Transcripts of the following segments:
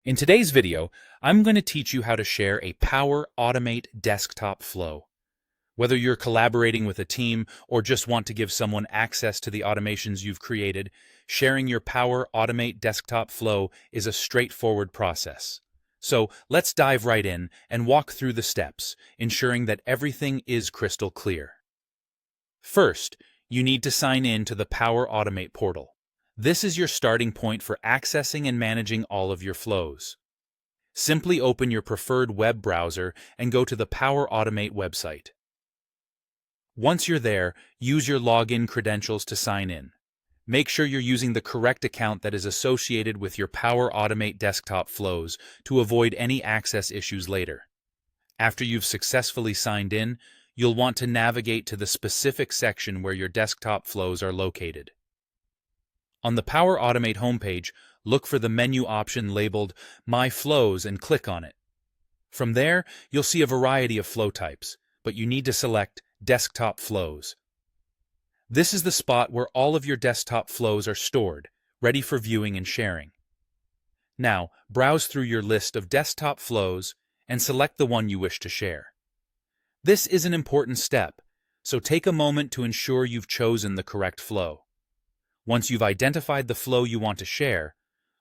In today's video, I'm going to teach you how to share a Power Automate desktop flow. Whether you're collaborating with a team or just want to give someone access to the automations you've created, sharing your Power Automate desktop flow is a straightforward process. So let's dive right in and walk through the steps, ensuring that everything is crystal clear. First, you need to sign in to the Power Automate portal. This is your starting point for accessing and managing all of your flows. Simply open your preferred web browser and go to the Power Automate website. Once you're there, use your login credentials to sign in. Make sure you're using the correct account that is associated with your Power Automate desktop flows to avoid any access issues later. After you've successfully signed in, you'll want to navigate to the specific section where your desktop flows are located. On the Power Automate homepage, look for the menu option labeled My Flows and click on it. From there, you'll see a variety of flow types, but you need to select Desktop Flows. This is the spot where all of your desktop flows are stored, ready for viewing and sharing. Now, browse through your list of desktop flows and select the one you wish to share. This is an important step, so take a moment to ensure you've chosen the correct flow. Once you've identified the flow you want to share,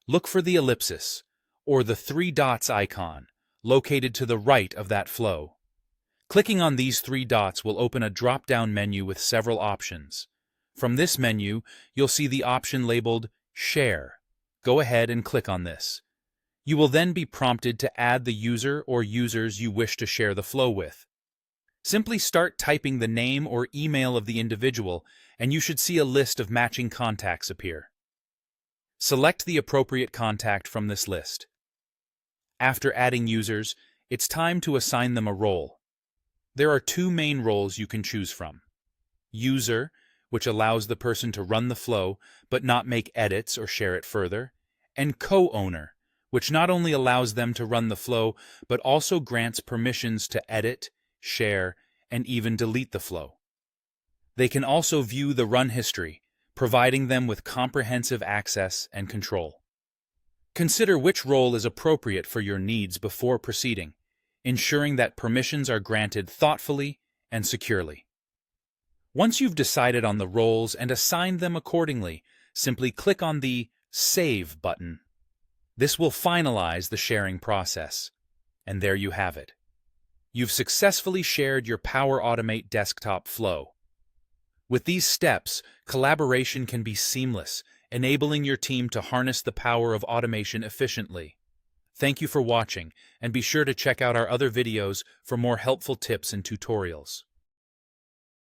look for the ellipsis, or the three dots icon, located to the right of that flow. Clicking on these three dots will open a drop-down menu with several options. From this menu, you'll see the option labeled Share. Go ahead and click on this. You will then be prompted to add the user or users you wish to share the flow with. Simply start typing the name or email of the individual, and you should see a list of matching contacts appear. Select the appropriate contact from this list. After adding users, it's time to assign them a role. There are two main roles you can choose from. User, which allows the person to run the flow, but not make edits or share it further, and co-owner, which not only allows them to run the flow, but also grants permissions to edit, share, and even delete the flow. They can also view the run history, providing them with comprehensive access and control. Consider which role is appropriate for your needs before proceeding, ensuring that permissions are granted thoughtfully and securely. Once you've decided on the roles and assigned them accordingly, simply click on the Save button. This will finalize the sharing process. And there you have it. You've successfully shared your Power Automate desktop flow. With these steps, collaboration can be seamless, enabling your team to harness the power of automation efficiently. Thank you for watching, and be sure to check out our other videos for more helpful tips and tutorials.